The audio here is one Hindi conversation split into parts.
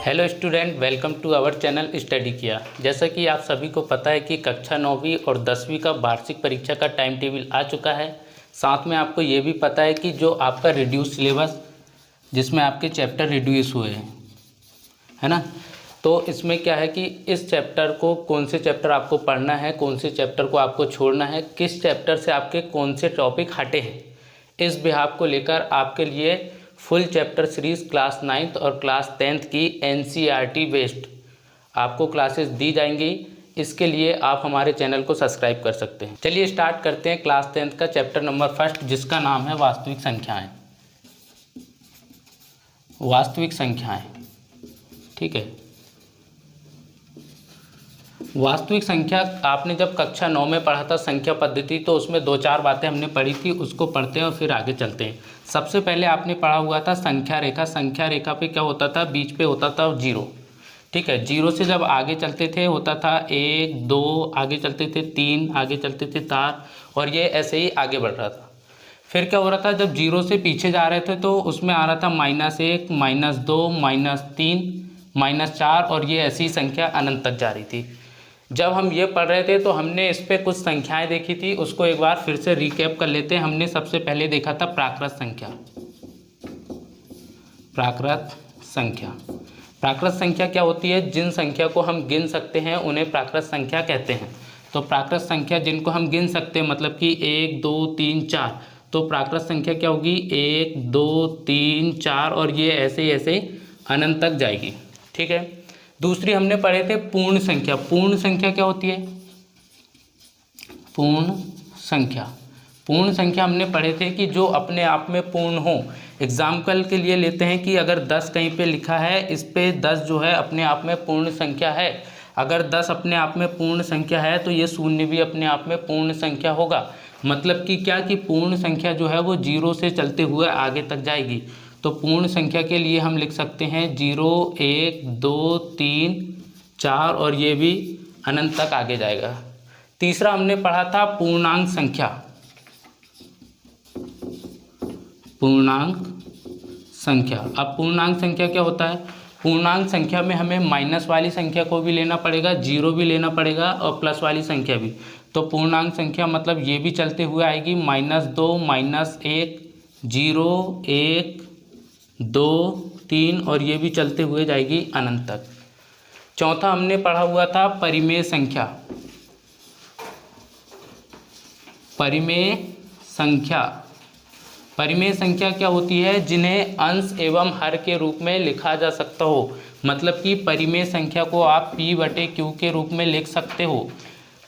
Hello student, welcome to our channel study किया। जैसा कि आप सभी को पता है कि कक्षा 9वीं और 10वीं का वार्षिक परीक्षा का टाइम टेबल आ चुका है। साथ में आपको ये भी पता है कि जो आपका रिड्यूस सिलेबस, जिसमें आपके चैप्टर रिड्यूस हुए हैं, है ना। तो इसमें क्या है कि इस चैप्टर को, कौन से चैप्टर आपको पढ़ना है, कौन से चैप्टर को आपको छोड़ना है, किस चैप्टर से आपके कौन से टॉपिक हटे हैं, इस बिहाफ को लेकर आपके लिए full chapter series class 9th और क्लास 10th की NCERT बेस्ड आपको क्लासेस दी जाएंगी। इसके लिए आप हमारे चैनल को सब्सक्राइब कर सकते हैं। चलिए स्टार्ट करते हैं क्लास 10th का चैप्टर नंबर 1, जिसका नाम है वास्तविक संख्याएं। वास्तविक संख्याएं, ठीक है। वास्तविक संख्या आपने जब कक्षा 9 में पढ़ा था संख्या पद्धति, तो उसमें 2-4 बातें हमने पढ़ी थी, उसको पढ़ते हैं और फिर आगे चलते हैं। सबसे पहले आपने पढ़ा हुआ था संख्या रेखा। संख्या रेखा पे क्या होता था, बीच पे होता था 0, ठीक है। 0 से जब आगे चलते थे होता था 1, 2, आगे चलते थे 3, आगे चलते थे 4, और ये ऐसे ही आगे बढ़ रहा था। फिर क्या हो रहा था, जब 0 से पीछे जा रहे थे तो उसमें आ रहा था -1, -2, -3, -4, और ये ऐसी संख्या अनंत तक जा रही थी। जब हम ये पढ़ रहे थे तो हमने इस पर कुछ संख्याएं देखी थी, उसको एक बार फिर से रिकैप कर लेते हैं। हमने सबसे पहले देखा था प्राकृत संख्या। प्राकृत संख्या, प्राकृत संख्या क्या होती है? जिन संख्या को हम गिन सकते हैं उन्हें प्राकृत संख्या कहते हैं। तो प्राकृत संख्या जिनको हम गिन सकते हैं, मतलब कि 1, 2, 3, 4, तो प्राकृत संख्या क्या होगी? 1, 2, 3, 4, और ये ऐसे ऐसे अनंत तक जाएगी, ठीक है। दूसरी हमने पढ़े थे पूर्ण संख्या। पूर्ण संख्या क्या होती है? पूर्ण संख्या, पूर्ण संख्या हमने पढ़े थे कि जो अपने आप में पूर्ण हो। एग्जाम्पल के लिए लेते हैं कि अगर 10 कहीं पे लिखा है, इस पे 10 जो है अपने आप में पूर्ण संख्या है। अगर 10 अपने आप में पूर्ण संख्या है तो ये 0 भी अपने आप में पूर्ण संख्या होगा। मतलब कि क्या, कि पूर्ण संख्या जो है वो 0 से चलते हुए आगे तक जाएगी। तो पूर्ण संख्या के लिए हम लिख सकते हैं 0, 1, 2, 3, 4, और ये भी अनंत तक आगे जाएगा। तीसरा हमने पढ़ा था पूर्णांक संख्या। पूर्णांक संख्या, अब पूर्णांक संख्या क्या होता है? पूर्णांक संख्या में हमें माइनस वाली संख्या को भी लेना पड़ेगा, 0 भी लेना पड़ेगा, और प्लस वाली संख्या भी। तो पूर्णांक संख्या मतलब ये भी चलते हुए आएगी, -2, -1, 0, 1, 2, 3, और ये भी चलते हुए जाएगी अनंत तक। चौथा हमने पढ़ा हुआ था परिमेय संख्या। परिमेय संख्या, परिमेय संख्या क्या होती है? जिन्हें अंश एवं हर के रूप में लिखा जा सकता हो। मतलब कि परिमेय संख्या को आप P/Q के रूप में लिख सकते हो।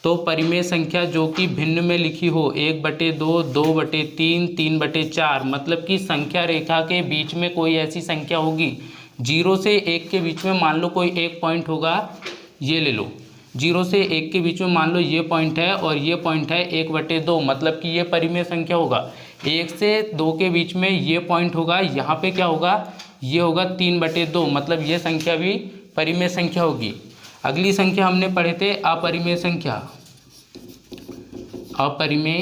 तो परिमेय संख्या जो कि भिन्न में लिखी हो, 1/2, 2/3, 3/4, मतलब कि संख्या रेखा के बीच में कोई ऐसी संख्या होगी, 0 से 1 के बीच में मान लो कोई एक पॉइंट होगा, ये ले लो, 0 से 1 के बीच में मान लो ये पॉइंट है और ये पॉइंट है 1/2, मतलब कि ये परिमेय संख्या होगा। 1 से 2 के बीच में ये पॉइंट होगा, यहाँ पे क्या होगा, ये होगा 3/2, मतलब ये संख्या भी परिमेय संख्या होगी। अगली संख्या हमने पढ़े थे अपरिमेय संख्या। अपरिमेय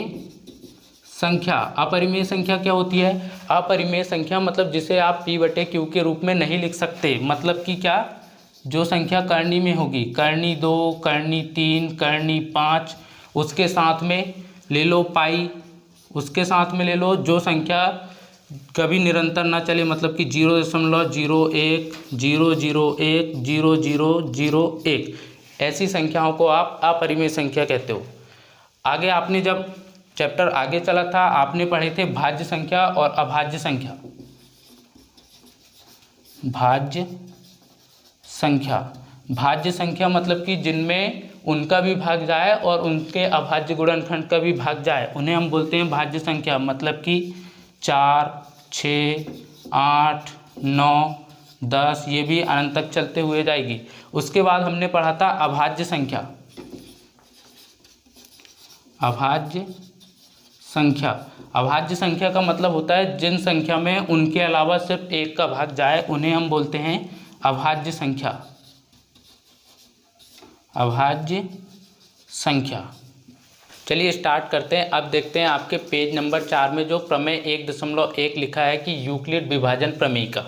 संख्या, अपरिमेय संख्या क्या होती है? अपरिमेय संख्या मतलब जिसे आप P/Q के रूप में नहीं लिख सकते। मतलब कि क्या, जो संख्या करनी में होगी, करनी 2, करनी 3, करनी 5, उसके साथ में ले लो पाई, उसके साथ में ले लो जो संख्या कभी निरंतर ना चले, मतलब कि 0.01, 0.01, 0.001, ऐसी संख्याओं को आप अपरिमेय संख्या कहते हो। आगे आपने जब चैप्टर आगे चला था, आपने पढ़े थे भाज्य संख्या और अभाज्य संख्या। भाज्य संख्या, भाज्य संख्या मतलब कि जिनमें उनका भी भाग जाए और उनके अभाज्य गुणनखंड का भी भाग जाए, उन्हें हम बोलते हैं भाज्य संख्या। मतलब कि 4, 6, 8, 9, 10, ये भी अनंत तक चलते हुए जाएगी। उसके बाद हमने पढ़ा था अभाज्य संख्या। अभाज्य संख्या, अभाज्य संख्या का मतलब होता है जिन संख्या में उनके अलावा सिर्फ एक का भाग जाए, उन्हें हम बोलते हैं अभाज्य संख्या। अभाज्य संख्या। चलिए स्टार्ट करते हैं। अब देखते हैं आपके पेज नंबर 4 में जो प्रमेय 1.1 लिखा है कि यूक्लिड विभाजन प्रमेय का,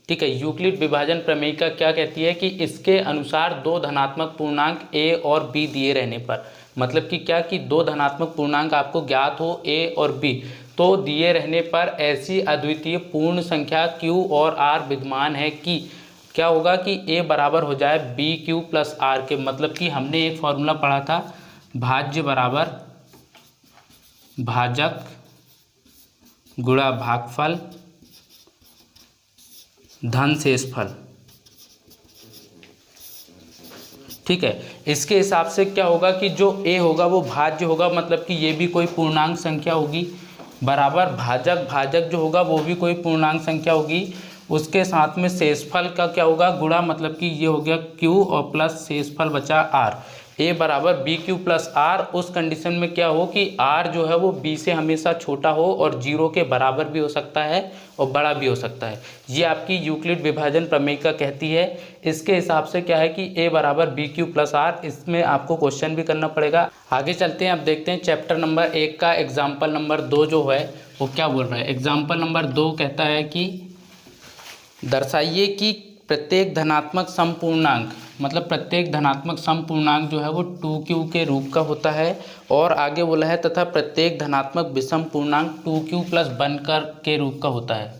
ठीक है। यूक्लिड विभाजन प्रमेयिका क्या कहती है कि इसके अनुसार दो धनात्मक पूर्णांक a और b दिए रहने पर, मतलब कि क्या कि दो धनात्मक पूर्णांक आपको ज्ञात हो a और b, तो दिए रहने पर ऐसी अद्वितीय पूर्ण संख्या q और r विद्यमान है कि क्या होगा कि a बराबर हो जाए b q प्लस r के। मतलब कि हमने एक फॉर्मूला पढ़ा था, भाज्य बराबर भाजक गुणा भागफल धन शेषफल। ठीक है, इसके हिसाब से क्या होगा कि जो a होगा वो भाज्य होगा, मतलब कि ये भी कोई पूर्णांक संख्या होगी, बराबर भाजक जो होगा वो भी कोई पूर्णांक संख्या होगी, उसके साथ में शेषफल का क्या होगा गुणा, मतलब कि ये हो गया q और प्लस शेषफल बचा r। a बराबर बी क्यू प्लस आर, उस कंडीशन में क्या हो कि r जो है वो b से हमेशा छोटा हो और 0 के बराबर भी हो सकता है और बड़ा भी हो सकता है। ये आपकी यूक्लिड विभाजन प्रमेयिका कहती है। इसके हिसाब से क्या है कि a बराबर बी क्यू प्लस आर, इसमें आपको क्वेश्चन भी करना पड़ेगा। आगे चलते हैं, अब देखते हैं चैप्टर नंबर 1 का एग्जाम्पल नंबर 2 जो है वो क्या बोल रहा है। एग्जाम्पल नंबर 2 कहता है कि दर्शाइए कि प्रत्येक धनात्मक समपूर्णांक, मतलब प्रत्येक धनात्मक समपूर्णांक जो है वो 2q के रूप का होता है, और आगे बोला है तथा प्रत्येक धनात्मक विषम पूर्णांक 2q प्लस 1 के रूप का होता है,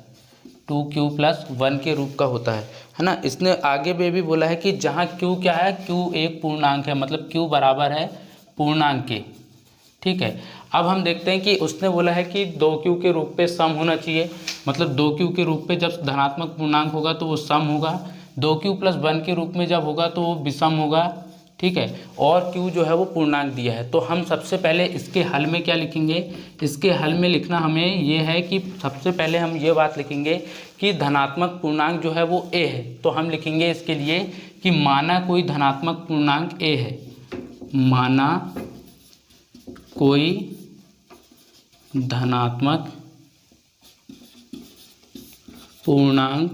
2q प्लस 1 के रूप का होता है ना। इसने आगे में भी बोला है कि जहाँ q क्या है, q एक पूर्णांक है, मतलब q बराबर है पूर्णांक के। ठीक है, अब हम देखते हैं कि उसने बोला है कि 2q के रूप पे सम होना चाहिए, मतलब 2q के रूप पे जब धनात्मक पूर्णांक होगा तो वो सम होगा, 2q प्लस 1 के रूप में जब होगा तो वो विषम होगा। ठीक है, और q जो है वो पूर्णांक दिया है। तो हम सबसे पहले इसके हल में क्या लिखेंगे, इसके हल में लिखना हमें ये है कि सबसे पहले हम ये बात लिखेंगे कि धनात्मक पूर्णांक जो है वो a है। तो हम लिखेंगे इसके लिए कि माना कोई धनात्मक पूर्णांक a है, माना कोई धनात्मक पूर्णांक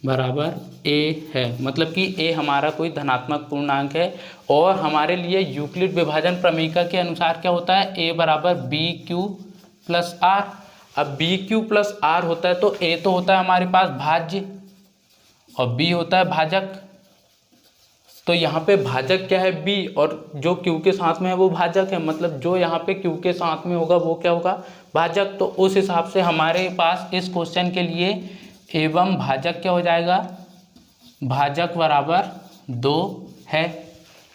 बराबर a है, मतलब कि a हमारा कोई धनात्मक पूर्णांक है। और हमारे लिए यूक्लिड विभाजन प्रमेयिका के अनुसार क्या होता है, a बराबर बी क्यू प्लस आर। अब बी क्यू प्लस आर होता है तो a तो होता है हमारे पास भाज्य और b होता है भाजक। तो यहाँ पे भाजक क्या है b, और जो q के साथ में है वो भाजक है, मतलब जो यहाँ पे q के साथ में होगा वो क्या होगा भाजक। तो उस हिसाब से हमारे पास इस क्वेश्चन के लिए एवं भाजक क्या हो जाएगा, भाजक बराबर 2 है।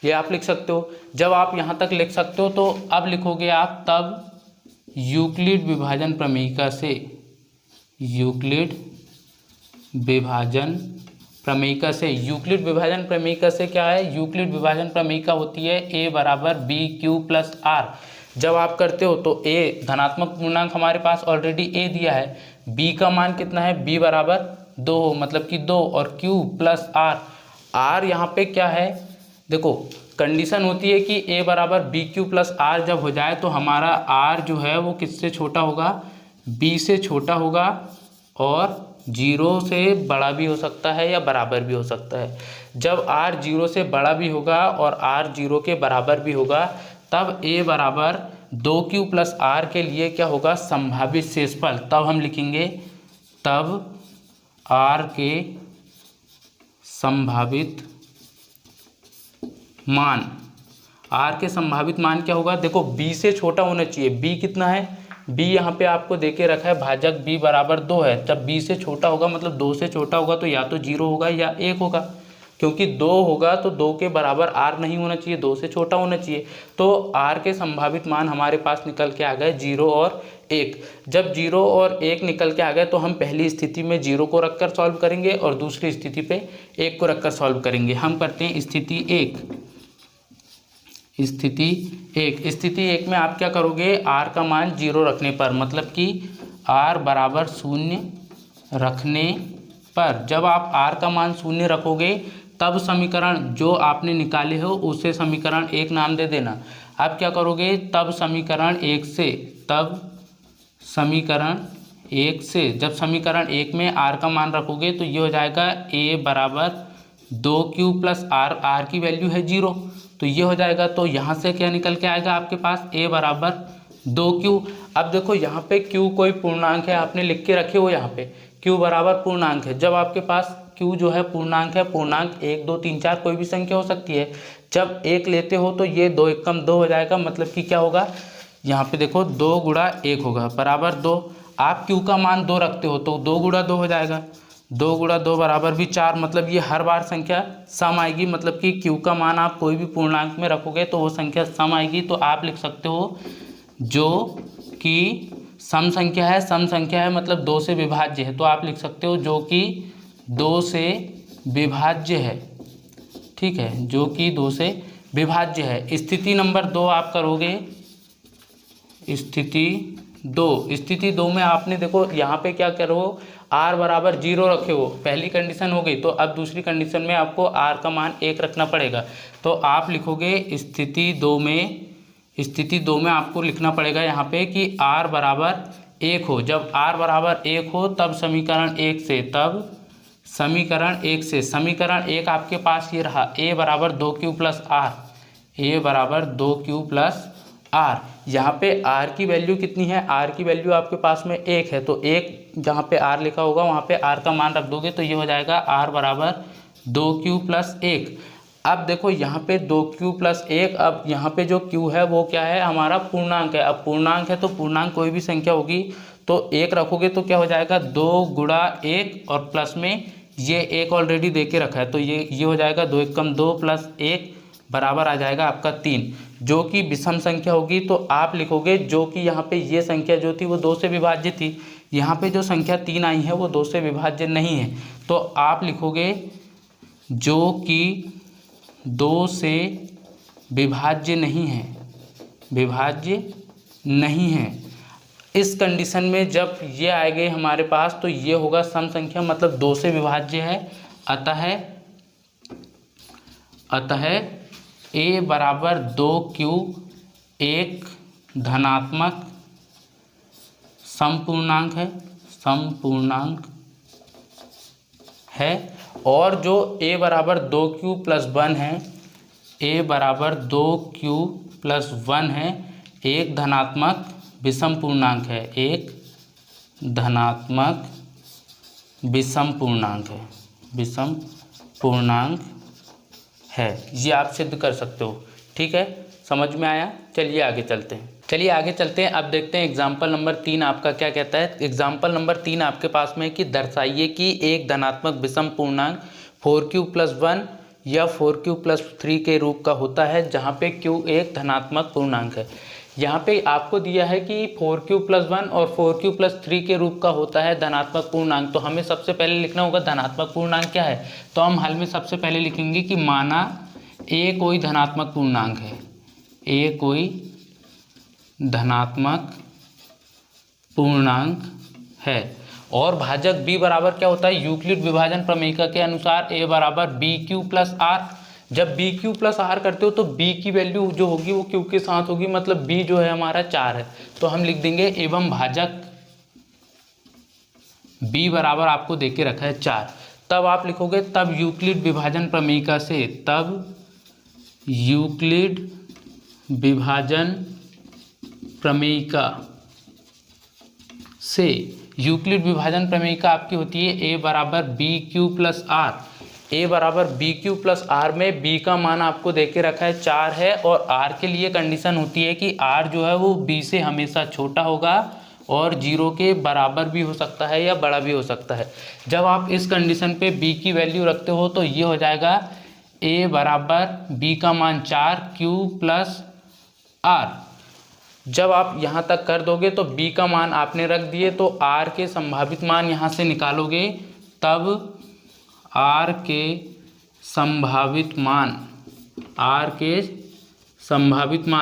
ये आप लिख सकते हो। जब आप यहाँ तक लिख सकते हो तो अब लिखोगे आप तब यूक्लिड विभाजन प्रमेयिका से, यूक्लिड विभाजन प्रमेयिका से, यूक्लिड विभाजन प्रमेयिका से क्या है, यूक्लिड विभाजन प्रमेयिका होती है a बराबर बी क्यू प्लस आर। जब आप करते हो तो a धनात्मक पूर्णांक हमारे पास ऑलरेडी a दिया है, b का मान कितना है, b बराबर 2 हो, मतलब कि 2, और q प्लस आर, r यहाँ पे क्या है, देखो कंडीशन होती है कि a बराबर बी क्यू प्लस आर जब हो जाए तो हमारा r जो है वो किससे छोटा होगा, b से छोटा होगा, और 0 से बड़ा भी हो सकता है या बराबर भी हो सकता है। जब r 0 से बड़ा भी होगा और r 0 के बराबर भी होगा तब a बराबर 2q प्लस आर के लिए क्या होगा, संभावित शेषफल। तब हम लिखेंगे तब r के संभावित मान, r के संभावित मान क्या होगा, देखो b से छोटा होना चाहिए। b कितना है, b यहाँ पे आपको देके रखा है भाजक b बराबर 2 है। जब b से छोटा होगा मतलब 2 से छोटा होगा तो या तो 0 होगा या 1 होगा, क्योंकि 2 होगा तो 2 के बराबर r नहीं होना चाहिए, 2 से छोटा होना चाहिए। तो r के संभावित मान हमारे पास निकल के आ गए 0 और 1। जब 0 और 1 निकल के आ गए तो हम पहली स्थिति में 0 को रखकर सॉल्व करेंगे और दूसरी स्थिति पे 1 को रखकर सॉल्व करेंगे। हम करते हैं स्थिति 1। स्थिति एक में आप क्या करोगे, r का मान 0 रखने पर, मतलब कि r बराबर 0 रखने पर, जब आप r का मान 0 रखोगे तब समीकरण जो आपने निकाले हो उसे समीकरण 1 नाम दे देना। आप क्या करोगे, तब समीकरण 1 से, जब समीकरण 1 में r का मान रखोगे तो ये हो जाएगा a बराबर 2q प्लस r की वैल्यू है 0, तो ये हो जाएगा। तो यहाँ से क्या निकल के आएगा आपके पास, a बराबर 2q। अब देखो यहाँ पे q कोई पूर्णांक है, आपने लिख के रखे हो यहाँ पे Q बराबर पूर्णांक है। जब आपके पास Q जो है पूर्णांक है, पूर्णांक 1 2 3 4 कोई भी संख्या हो सकती है। जब 1 लेते हो तो ये 2 एकम 2 हो जाएगा, मतलब कि क्या होगा यहाँ पे देखो 2 गुणा 1 होगा बराबर 2। आप Q का मान 2 रखते हो तो 2 गुणा 2 हो जाएगा, 2 गुणा 2 बराबर भी 4। मतलब ये हर बार संख्या सम आएगी, मतलब कि Q का मान आप कोई भी पूर्णांक में रखोगे तो वो संख्या सम आएगी। तो आप लिख सकते हो जो कि सम संख्या है, सम संख्या है मतलब 2 से विभाज्य है, तो आप लिख सकते हो जो कि 2 से विभाज्य है। ठीक है, जो कि 2 से विभाज्य है। स्थिति नंबर 2 आप करोगे, स्थिति 2 में आपने देखो यहाँ पे क्या करो, r बराबर 0 रखे हो, पहली कंडीशन हो गई। तो अब दूसरी कंडीशन में आपको r का मान 1 रखना पड़ेगा। तो आप लिखोगे स्थिति 2 में आपको लिखना पड़ेगा यहाँ पे कि r बराबर 1 हो। जब r बराबर 1 हो तब समीकरण 1 से समीकरण 1 आपके पास ये रहा, a बराबर 2q प्लस r, a बराबर 2q प्लस r। यहाँ पे r की वैल्यू कितनी है, r की वैल्यू आपके पास में 1 है, तो 1 जहाँ पे r लिखा होगा वहाँ पे r का मान रख दोगे तो ये हो जाएगा r बराबर 2q प्लस 1। अब देखो यहाँ पे 2q प्लस 1, अब यहाँ पे जो q है वो क्या है, हमारा पूर्णांक है। अब पूर्णांक है तो पूर्णांक कोई भी संख्या होगी तो 1 रखोगे तो क्या हो जाएगा 2 गुणा 1 और प्लस में ये 1 ऑलरेडी दे के रखा है, तो ये हो जाएगा 2 एकम 2 प्लस 1 बराबर आ जाएगा आपका 3, जो कि विषम संख्या होगी। तो आप लिखोगे जो कि यहाँ पे ये संख्या जो थी वो 2 से विभाज्य थी, यहाँ पे जो संख्या 3 आई है वो 2 से विभाज्य नहीं है। तो आप लिखोगे जो कि 2 से विभाज्य नहीं है। इस कंडीशन में जब ये आए गए हमारे पास तो ये होगा सम संख्या, मतलब 2 से विभाज्य है। अतः a बराबर 2q एक धनात्मक समपूर्णांक है, और जो a बराबर 2q प्लस 1 है, a बराबर 2q प्लस 1 है, एक धनात्मक विषम पूर्णांक है, एक धनात्मक विषम पूर्णांक है। ये आप सिद्ध कर सकते हो। ठीक है, समझ में आया? चलिए आगे चलते हैं। अब देखते हैं एग्जाम्पल नंबर 3 आपका क्या कहता है। एग्जाम्पल नंबर 3 आपके पास में कि दर्शाइए कि एक धनात्मक विषम पूर्णांक 4q प्लस 1 या 4q प्लस 3 के रूप का होता है जहाँ पे q एक धनात्मक पूर्णांक है। यहाँ पे आपको दिया है कि 4q प्लस 1 और 4q प्लस 3 के रूप का होता है धनात्मक पूर्णांक। तो हमें सबसे पहले लिखना होगा धनात्मक पूर्णांक क्या है। तो हम हल में सबसे पहले लिखेंगे कि माना a कोई धनात्मक पूर्णांक है, a कोई धनात्मक पूर्णांक है, और भाजक b बराबर क्या होता है, यूक्लिड विभाजन प्रमेयिका के अनुसार a बराबर bq प्लस r। जब bq प्लस r करते हो तो b की वैल्यू जो होगी वो q के साथ होगी, मतलब b जो है हमारा 4 है। तो हम लिख देंगे एवं भाजक b बराबर आपको देके रखा है 4। तब आप लिखोगे तब यूक्लिड विभाजन प्रमेयिका से, तब यूक्लिड विभाजन प्रमेयिका से, यूक्लिड विभाजन प्रमेयिका आपकी होती है a बराबर bq प्लस r। a बराबर bq प्लस r में b का मान आपको देके रखा है 4 है, और r के लिए कंडीशन होती है कि r जो है वो b से हमेशा छोटा होगा और 0 के बराबर भी हो सकता है या बड़ा भी हो सकता है। जब आप इस कंडीशन पे b की वैल्यू रखते हो तो ये हो जाएगा a बराबर b का मान 4 q प्लस r। जब आप यहाँ तक कर दोगे तो b का मान आपने रख दिए, तो r के संभावित मान यहाँ से निकालोगे, तब r के संभावित मान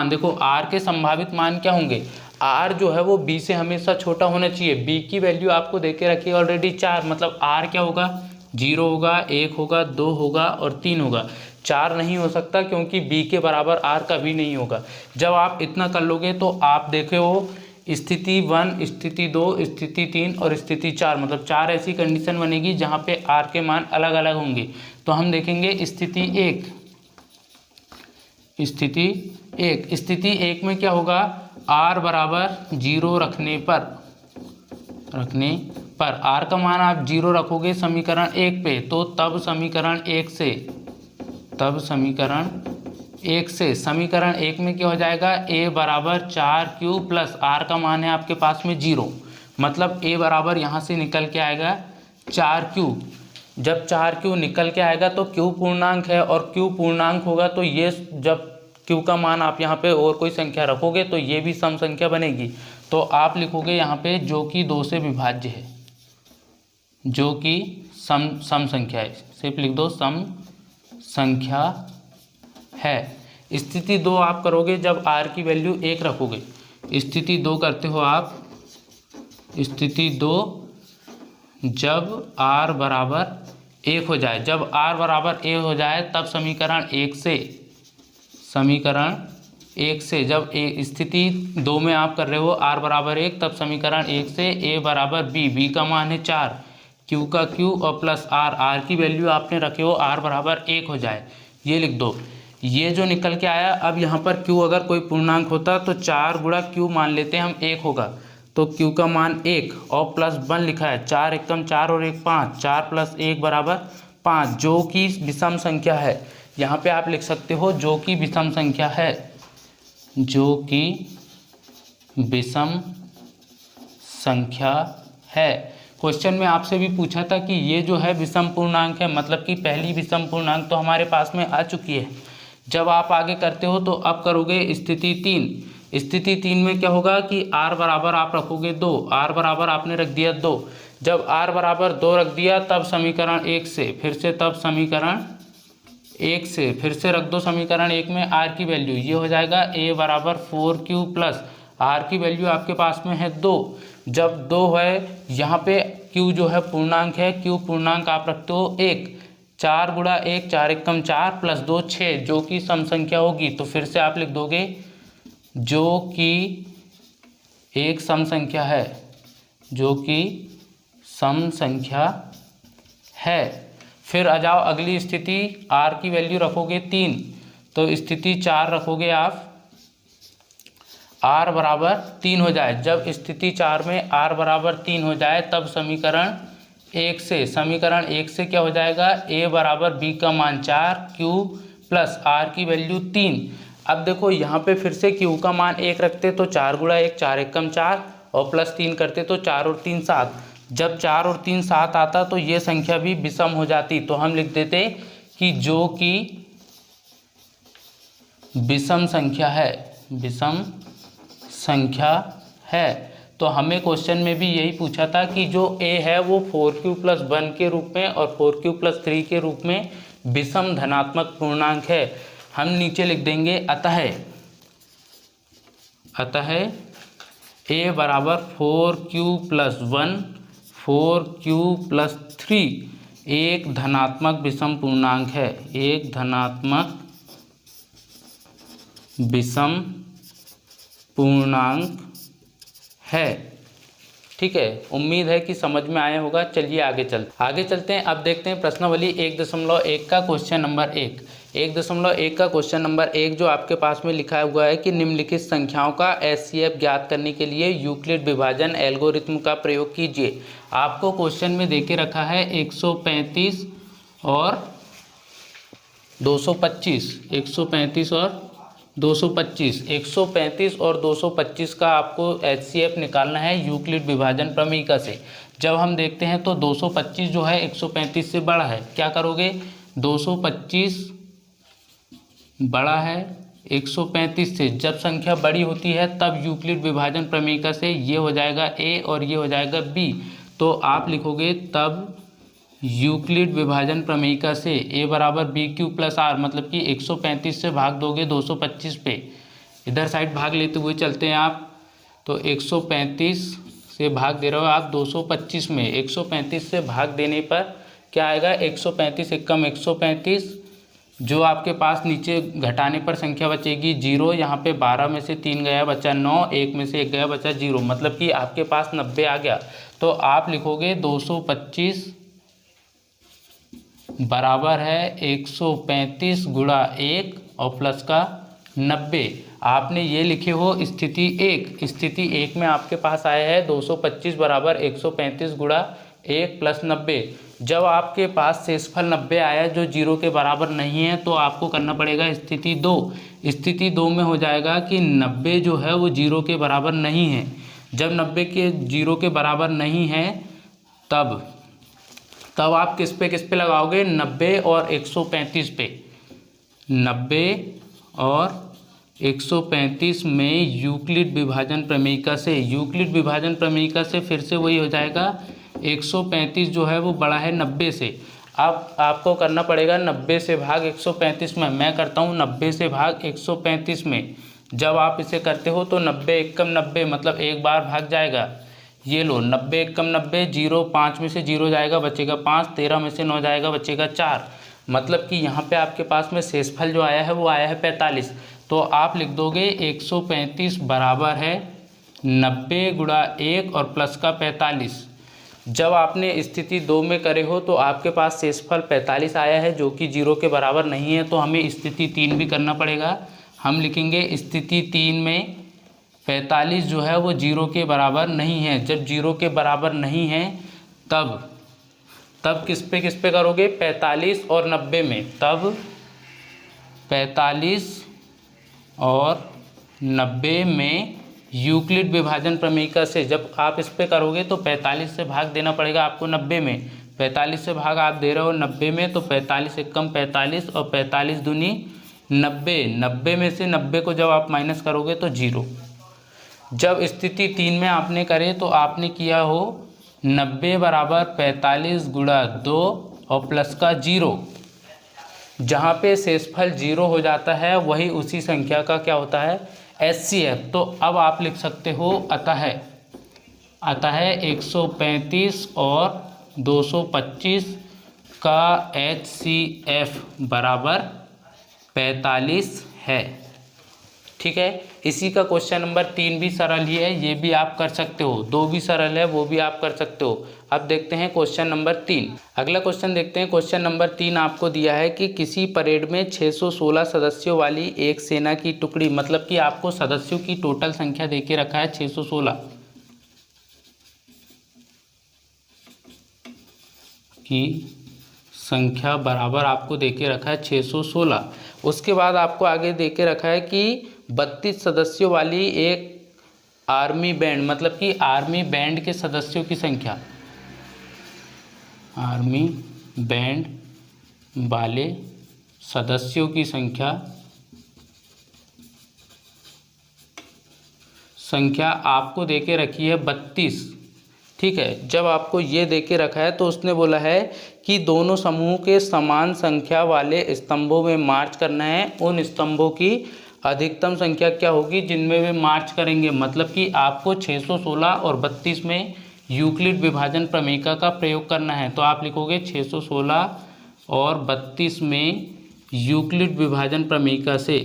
देखो r के संभावित मान क्या होंगे, r जो है वो b से हमेशा छोटा होना चाहिए। b की वैल्यू आपको देके रखी है ऑलरेडी 4, मतलब r क्या होगा 0 होगा, 1 होगा, 2 होगा और 3 होगा। 4 नहीं हो सकता क्योंकि b के बराबर r कभी नहीं होगा। जब आप इतना कर लोगे तो आप देखे हो स्थिति 1, स्थिति 2, स्थिति 3 और स्थिति 4, मतलब 4 ऐसी कंडीशन बनेगी जहाँ पे r के मान अलग अलग होंगे। तो हम देखेंगे स्थिति 1 में क्या होगा, r बराबर 0 रखने पर आर का मान आप 0 रखोगे समीकरण 1 पे, तो तब समीकरण 1 से समीकरण 1 में क्या हो जाएगा, a बराबर 4q प्लस आर का मान है आपके पास में 0, मतलब a बराबर यहाँ से निकल के आएगा 4q। जब 4q निकल के आएगा तो q पूर्णांक है, और q पूर्णांक होगा तो ये जब q का मान आप यहाँ पे और कोई संख्या रखोगे तो ये भी सम संख्या बनेगी। तो आप लिखोगे यहाँ पे जो कि 2 से विभाज्य है, जो कि सम संख्या है, सिर्फ लिख दो सम संख्या है। स्थिति 2 आप करोगे जब r की वैल्यू 1 रखोगे। स्थिति 2 करते हो आप, स्थिति 2 जब r बराबर 1 हो जाए, जब r बराबर 1 हो जाए तब समीकरण 1 से जब स्थिति 2 में आप कर रहे हो r बराबर 1, तब समीकरण 1 से a बराबर b का मान है 4, q का q और प्लस r की वैल्यू आपने रखे हो r बराबर 1 हो जाए, ये लिख दो। ये जो निकल के आया, अब यहाँ पर q अगर कोई पूर्णांक होता तो 4 गुणा q मान लेते हैं हम 1 होगा, तो q का मान 1 और प्लस 1 लिखा है, 4 एकम 4 और 1 5, 4 प्लस 1 बराबर 5, जो कि विषम संख्या है। यहाँ पे आप लिख सकते हो जो कि विषम संख्या है, जो कि विषम संख्या है। क्वेश्चन में आपसे भी पूछा था कि ये जो है विषम पूर्णांक है, मतलब कि पहली विषम पूर्णांक तो हमारे पास में आ चुकी है। जब आप आगे करते हो तो अब करोगे स्थिति 3। स्थिति 3 में क्या होगा कि r बराबर आप रखोगे 2, r बराबर आपने रख दिया 2। जब r बराबर 2 रख दिया तब समीकरण 1 से फिर से रख दो समीकरण 1 में r की वैल्यू, ये हो जाएगा a बराबर 4q प्लस r की वैल्यू आपके पास में है 2। जब 2 है, यहाँ पे q जो है पूर्णांक है, q पूर्णांक आप रखते हो 1, 4 गुणा 1 4 एकम 4 प्लस 2 6, जो कि सम संख्या होगी। तो फिर से आप लिख दोगे जो कि एक सम संख्या है, जो कि सम संख्या है। फिर आ जाओ अगली स्थिति, r की वैल्यू रखोगे 3, तो स्थिति 4 रखोगे आप, r बराबर 3 हो जाए। जब स्थिति 4 में r बराबर 3 हो जाए तब समीकरण 1 से क्या हो जाएगा, a बराबर b का मान 4, q प्लस r की वैल्यू 3। अब देखो यहाँ पे फिर से q का मान 1 रखते तो 4 गुणा 1 4 एकम 4 और प्लस 3 करते तो 4 और 3 7। जब 4 और 3 7 आता तो ये संख्या भी विषम हो जाती, तो हम लिख देते कि जो कि विषम संख्या है, विषम संख्या है। तो हमें क्वेश्चन में भी यही पूछा था कि जो a है वो 4q प्लस 1 के रूप में और 4q प्लस 3 के रूप में विषम धनात्मक पूर्णांक है। हम नीचे लिख देंगे अतः a बराबर 4q प्लस 1 4q प्लस 3 एक धनात्मक विषम पूर्णांक है, एक धनात्मक विषम पूर्णांक है। ठीक है, उम्मीद है कि समझ में आया होगा। चलिए आगे चलते हैं। अब देखते हैं प्रश्नावली 1.1 का क्वेश्चन नंबर 1। 1.1 का क्वेश्चन नंबर 1 जो आपके पास में लिखा हुआ है कि निम्नलिखित संख्याओं का एचसीएफ ज्ञात करने के लिए यूक्लिड विभाजन एल्गोरिथम का प्रयोग कीजिए। आपको क्वेश्चन में देके रखा है 135 और 225, 135 और 225, 135 और 225 का आपको एचसीएफ निकालना है यूक्लिड विभाजन प्रमेयिका से। जब हम देखते हैं तो 225 जो है 135 से बड़ा है, क्या करोगे, 225 बड़ा है 135 से। जब संख्या बड़ी होती है तब यूक्लिड विभाजन प्रमेयिका से ये हो जाएगा a और ये हो जाएगा b, तो आप लिखोगे तब यूक्लिड विभाजन प्रमेयिका से a बराबर बी क्यू प्लस आर, मतलब कि 135 से भाग दोगे 225 पे, इधर साइड भाग लेते हुए चलते हैं आप, तो 135 से भाग दे रहे हो आप 225 में, 135 से भाग देने पर क्या आएगा, 135 एकम 135, जो आपके पास नीचे घटाने पर संख्या बचेगी 0, यहाँ पे 12 में से 3 गया बचा 9, 1 में से 1 गया बचा 0, मतलब कि आपके पास 90 आ गया। तो आप लिखोगे 225 बराबर है 135 गुणा 1 और प्लस का 90। आपने ये लिखे हो स्थिति एक में आपके पास आया है 225 बराबर 135 गुणा 1 प्लस 90। जब आपके पास शेषफल 90 आया जो 0 के बराबर नहीं है तो आपको करना पड़ेगा स्थिति 2 में हो जाएगा कि 90 जो है वो 0 के बराबर नहीं है। जब 90 के 0 के बराबर नहीं है तब आप किस पे लगाओगे, 90 और 135 पे। 90 और 135 में यूक्लिड विभाजन प्रमेयिका से फिर से वही हो जाएगा। 135 जो है वो बड़ा है 90 से। अब आपको करना पड़ेगा 90 से भाग 135 में। मैं करता हूँ 90 से भाग 135 में। जब आप इसे करते हो तो 90 एकम 90 मतलब एक बार भाग जाएगा। ये लो 90 एकम 90, 0 5 में से 0 जाएगा बचेगा 5, 13 में से 9 जाएगा बचेगा 4। मतलब कि यहाँ पे आपके पास में शेषफल जो आया है वो आया है 45। तो आप लिख दोगे 135 बराबर है 90 गुणा 1 और प्लस का 45। जब आपने स्थिति 2 में करे हो तो आपके पास शेषफल 45 आया है जो कि 0 के बराबर नहीं है, तो हमें स्थिति 3 भी करना पड़ेगा। हम लिखेंगे स्थिति 3 में 45 जो है वो 0 के बराबर नहीं है। जब 0 के बराबर नहीं है तब किस पे करोगे, 45 और 90 में। तब 45 और 90 में यूक्लिड विभाजन प्रमेयिका से जब आप इस पे करोगे तो 45 से भाग देना पड़ेगा आपको 90 में। 45 से भाग आप दे रहे हो 90 में, तो 45 एकम 45 और 45 दूनी 90। 90 में से 90 को जब आप माइनस करोगे तो 0। जब स्थिति 3 में आपने करे तो आपने किया हो 90 बराबर 45 गुणा 2 और प्लस का 0। जहाँ पे शेषफल 0 हो जाता है वही उसी संख्या का क्या होता है, HCF। तो अब आप लिख सकते हो अतः 135 और 225 का HCF बराबर 45 है। ठीक है। इसी का क्वेश्चन नंबर 3 भी सरल ही है, ये भी आप कर सकते हो। 2 भी सरल है, वो भी आप कर सकते हो। अब देखते हैं क्वेश्चन नंबर 3। अगला क्वेश्चन देखते हैं। क्वेश्चन नंबर 3 आपको दिया है कि किसी परेड में 616 सदस्यों वाली एक सेना की टुकड़ी, मतलब कि आपको सदस्यों की टोटल संख्या दे के रखा है 616 की संख्या बराबर आपको दे के रखा है 616। उसके बाद आपको आगे दे के रखा है कि 32 सदस्यों वाली एक आर्मी बैंड, मतलब कि आर्मी बैंड के सदस्यों की संख्या, आर्मी बैंड वाले सदस्यों की संख्या आपको दे के रखी है 32। ठीक है। जब आपको ये दे के रखा है तो उसने बोला है कि दोनों समूह के समान संख्या वाले स्तंभों में मार्च करना है। उन स्तंभों की अधिकतम संख्या क्या होगी जिनमें वे मार्च करेंगे। मतलब कि आपको 616 और 32 में यूक्लिड विभाजन प्रमेयिका का प्रयोग करना है। तो आप लिखोगे 616 और 32 में यूक्लिड विभाजन प्रमेयिका से,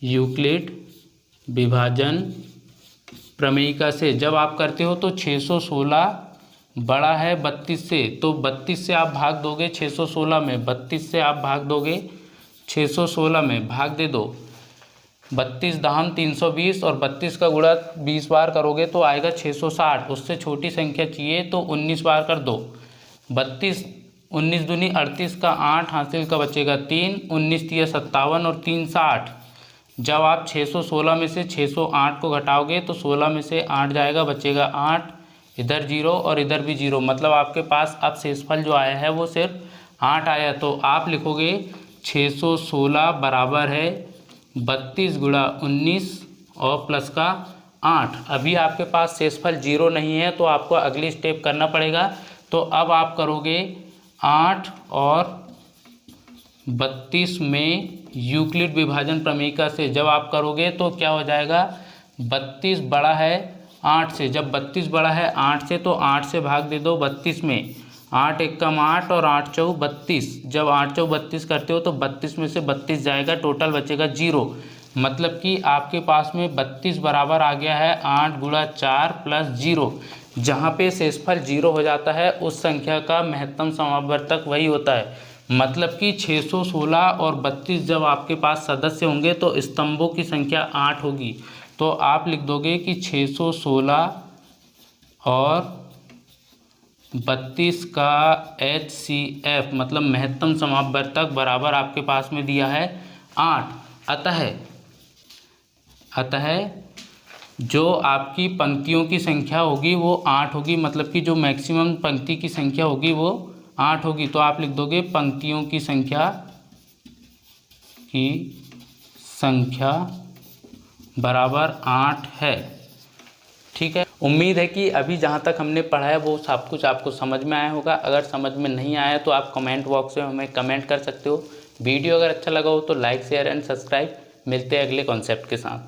यूक्लिड विभाजन प्रमेयिका से जब आप करते हो तो 616 बड़ा है 32 से, तो 32 से आप भाग दोगे 616 में, 32 से आप भाग दोगे 616 में, भाग दे दो। 32 दहम 320 और 32 का गुणा 20 बार करोगे तो आएगा 660। उससे छोटी संख्या चाहिए तो 19 बार कर दो। 32 19 दूनी 38 का 8 हासिल का बचेगा 3, 19 तिया 57 और 3 60। जब आप 616 में से 608 को घटाओगे तो 16 में से 8 जाएगा बचेगा 8, इधर 0 और इधर भी 0। मतलब आपके पास अब शेषफल जो आया है वो सिर्फ 8 आया। तो आप लिखोगे 616 बराबर है 32 गुणा 19 और प्लस का 8। अभी आपके पास शेषफल 0 नहीं है तो आपको अगली स्टेप करना पड़ेगा। तो अब आप करोगे 8 और 32 में यूक्लिड विभाजन प्रमेयिका से जब आप करोगे तो क्या हो जाएगा, 32 बड़ा है 8 से। जब 32 बड़ा है 8 से तो 8 से भाग दे दो 32 में। 8 एकम 8 और 8 चौक 32। जब 8 चौक 32 करते हो तो 32 में से 32 जाएगा, टोटल बचेगा 0। मतलब कि आपके पास में 32 बराबर आ गया है 8 गुणा 4 प्लस 0। जहाँ पे शेषफल 0 हो जाता है उस संख्या का महत्तम समावर्तक वही होता है। मतलब कि 616 और 32 जब आपके पास सदस्य होंगे तो स्तंभों की संख्या 8 होगी। तो आप लिख दोगे कि 616 और 32 का HCF मतलब महत्तम समापवर्तक बराबर आपके पास में दिया है 8। अतः जो आपकी पंक्तियों की संख्या होगी वो 8 होगी, मतलब कि जो मैक्सिमम पंक्ति की संख्या होगी वो 8 होगी। तो आप लिख दोगे पंक्तियों की संख्या बराबर 8 है। ठीक है, उम्मीद है कि अभी जहाँ तक हमने पढ़ा है वो सब कुछ आपको समझ में आया होगा। अगर समझ में नहीं आया तो आप कमेंट बॉक्स में हमें कमेंट कर सकते हो। वीडियो अगर अच्छा लगा हो तो लाइक शेयर एंड सब्सक्राइब। मिलते हैं अगले कॉन्सेप्ट के साथ।